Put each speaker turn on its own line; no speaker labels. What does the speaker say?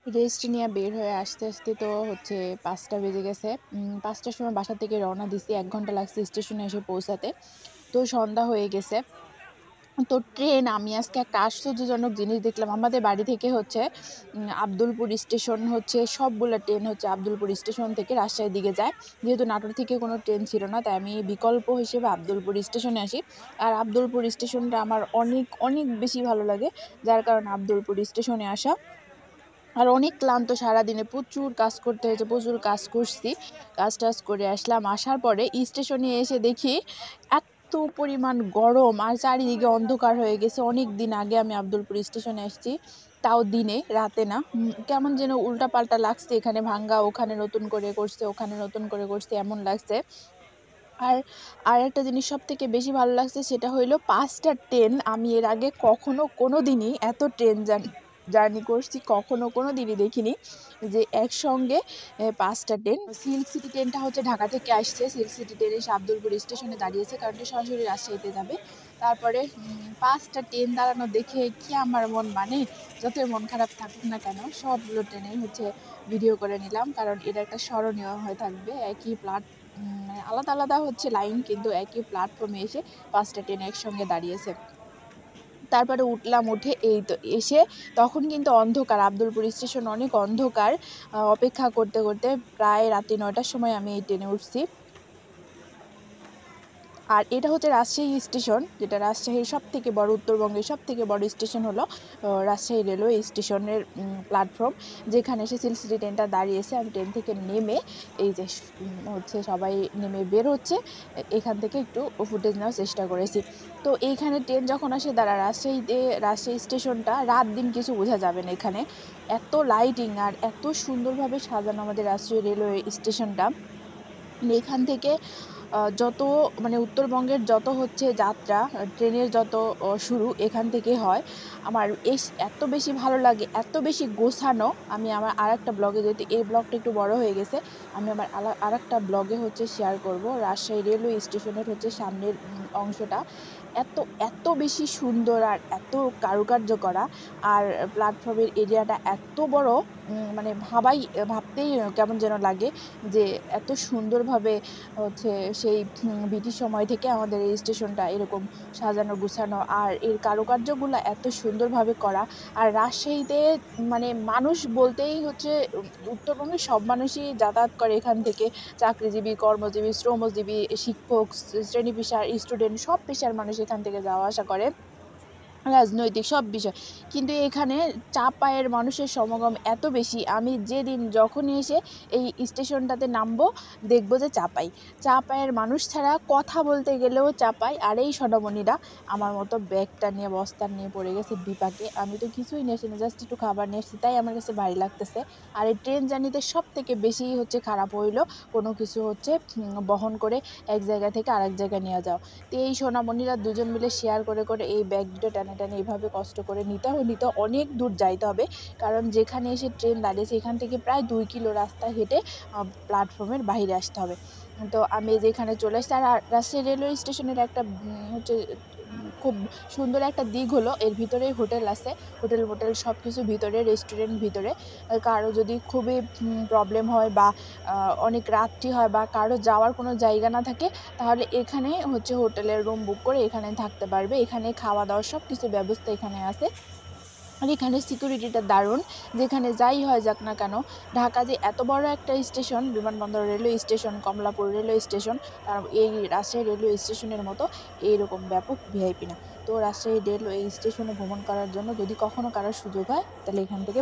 Rest নিয়ে বের হয়ে আসতে, আসতে তো হচ্ছে ৫টা বেজে গেছে। ৫টার সময় বাসা থেকে রওনা দিছি। ১ ঘন্টা লাগছে স্টেশনে এসে পৌঁছাতে। তো সন্ধ্যা হয়ে গেছে। তো ট্রেন আমি আজকে একটা আশ্চর্যজনক জিনিস দেখলাম। আমাদের বাড়ি থেকে হচ্ছে আব্দুলপুর স্টেশন হচ্ছে সবগুলা ট্রেন হচ্ছে আব্দুলপুর স্টেশন থেকে রাজশাহীর দিকে যায়। যেহেতু নাটোর থেকে কোনো ট্রেন ছিল না, তাই আমি বিকল্প হিসেবে আব্দুলপুর স্টেশনে আসি। আর আব্দুলপুর স্টেশনটা আমার অনেক, অনেক বেশি ভালো লাগে। যার কারণে আব্দুলপুর স্টেশনে আসা। আর অনেক ক্লান্ত সারাদিনে প্রচুর কাজ করতে হয়েছে, প্রচুর কাজ করছি। কাজ-টাজ করে আসলাম। আসার পরে স্টেশনে এসে দেখি এত পরিমাণ গরম আর চারিদিকে অন্ধকার হয়ে গেছে। অনেকদিন আগে আমি আব্দুলপুর স্টেশনে এসেছি। তাও দিনে, রাতে না। কেমন যেন উল্টাপাল্টা লাগছে। এখানে ভাঙ্গা, ওখানে নতুন করে করছে, ওখানে নতুন করে করছে এমন লাগছে। আর আরেকটা জিনিস সবথেকে বেশি ভালো লাগছে সেটা হইলো ৫ টা ট্রেন আমি এর আগে কখনো কোনোদিনই এত ট্রেন জার্নি করছি কখনো কোনোদিনই দেখিনি যে একসঙ্গে ৫ টা ট্রেন। সিল্ক সিটি ট্রেনটা হচ্ছে ঢাকা থেকে আসছে। সিল্ক সিটি ট্রেন এসে আব্দুলপুর স্টেশনে দাঁড়িয়েছে কারণ এটা সরাসরি রাজশাহীতে যাবে। তারপরে ৫ টা ট্রেন দাঁড়ানো দেখে কি আমার মন মানে যতই মন খারাপ থাকুক না কেন সবগুলো ট্রেনের হচ্ছে ভিডিও করে নিলাম। কারণ এটা একটা স্মরণীয় হয়ে থাকবে। একই মানে আলাদা, আলাদা হচ্ছে লাইন কিন্তু একই প্ল্যাটফর্মে এসে ৫ টা ট্রেন একসঙ্গে দাঁড়িয়েছে। তারপরে উঠলাম, উঠে এই তো এসে তখন কিন্তু অন্ধকার, আব্দুলপুর স্টেশন অনেক অন্ধকার। অপেক্ষা করতে, করতে প্রায় রাত্রি ৯টার সময় আমি এই ট্রেনে উঠছি। আর এটা হচ্ছে রাজশাহী স্টেশন, যেটা রাজশাহীর সবথেকে বড় উত্তরবঙ্গের সবথেকে বড় স্টেশন হলো রাজশাহী রেলওয়ে স্টেশনের প্ল্যাটফর্ম। যেখানে এসে সিল্ক সিটি ট্রেনটা দাঁড়িয়েছে। আমি ট্রেন থেকে নেমে এই যে হচ্ছে সবাই নেমে বের হচ্ছে। এখান থেকে একটু ফুটেজ নেওয়ার চেষ্টা করেছি। তো এইখানে ট্রেন যখন আসে দাঁড়ায় রাজশাহীতে, রাজশাহী স্টেশনটা রাত-দিন কিছু বোঝা যাবে না এখানে। এত লাইটিং আর এত সুন্দরভাবে সাজানো আমাদের রাজশাহী রেলওয়ে স্টেশনটা। এখান থেকে যত মানে উত্তরবঙ্গের যত হচ্ছে যাত্রা, ট্রেনের যত শুরু এখান থেকে হয়। আমার এত বেশি ভালো লাগে, এত বেশি গোছানো। আমি আমার আরেকটা ব্লগে যেহেতু এই ব্লগটা একটু বড় হয়ে গেছে, আমি আমার আরেকটা ব্লগে হচ্ছে শেয়ার করব। রাজশাহী রেলওয়ে স্টেশনের হচ্ছে সামনের অংশটা। এত, এত বেশি সুন্দর আর এত কারুকার্য করা। আর প্ল্যাটফর্মের এরিয়াটা এত বড় মানে ভাবতেই কেমন যেন লাগে যে এত সুন্দরভাবে হচ্ছে সেই ব্রিটিশ সময় থেকে আমাদের এই স্টেশনটা এরকম সাজানো গুছানো আর এর কারুকার্যগুলা এত সুন্দরভাবে করা। আর রাজশাহীতে মানে মানুষ বলতেই হচ্ছে উত্তরবঙ্গের সব মানুষই যাতায়াত করে এখান থেকে। চাকরিজীবী, কর্মজীবী, শ্রমজীবী, শিক্ষক, শ্রেণী পেশার স্টুডেন্ট সব পেশার মানুষ এখান থেকে যাওয়া আসা করে। রাজনৈতিক সব বিষয়। কিন্তু এখানে চাপায়ের মানুষের সমাগম এত বেশি, আমি যেদিন যখনই এসে এই স্টেশনটাতে নামবো, দেখবো যে চাপাই। চাপায়ের মানুষ ছাড়া কথা বলতে গেলেও চাপাই। আর এই সোনামণিরা আমার মতো ব্যাগটা নিয়ে, বস্তা নিয়ে পড়ে গেছে বিপাকে। আমি তো কিছুই নিয়ে আসিনি, জাস্ট একটু খাবার নিয়ে এসেছি, তাই আমার কাছে ভারী লাগতেছে। আর এই ট্রেন জার্নিতে সবথেকে বেশি হচ্ছে খারাপ হইলো, কোনো কিছু হচ্ছে বহন করে এক জায়গা থেকে আরেক জায়গায় নিয়ে যাওয়া। তো এই সোনামণিরা দুজন মিলে শেয়ার করে, করে এই ব্যাগ দুটো টেনে, টেনে এইভাবে কষ্ট করে নিতে অনেক দূর যাইতে হবে। কারণ যেখানে এসে ট্রেন দাঁড়িয়েছে এখান থেকে প্রায় ২ কিলো রাস্তা হেঁটে প্ল্যাটফর্মের বাহিরে আসতে হবে। তো আমি যেখানে চলে এসেছি আর রাজশাহী রেলওয়ে স্টেশনের একটা হচ্ছে খুব সুন্দর একটা দিক হলো এর ভিতরেই হোটেল আছে। হোটেল-মোটেল সবকিছু ভিতরে, রেস্টুরেন্ট ভিতরে। কারো যদি খুবই প্রবলেম হয় বা আ অনেক রাত্রি হয় বা কারো যাওয়ার কোনো জায়গা না থাকে তাহলে এখানে হচ্ছে হোটেলের রুম বুক করে এখানে থাকতে পারবে। এখানে খাওয়া-দাওয়ার সবকিছু ব্যবস্থা এখানে আছে। আর এখানের সিকিউরিটিটা দারুণ। যেখানে যাই হয়ে যাক না কেন, ঢাকা যে এত বড় একটা স্টেশন, বিমানবন্দর railway station, Kamalapur railway station, এই রাজশাহী রেলওয়ে স্টেশনের মতো এইরকম ব্যাপক ভিআইপি না। তো রাজশাহী রেলওয়ে স্টেশনে ভ্রমণ করার জন্য যদি কখনো কারো সুযোগ হয়, তাহলে এখান থেকে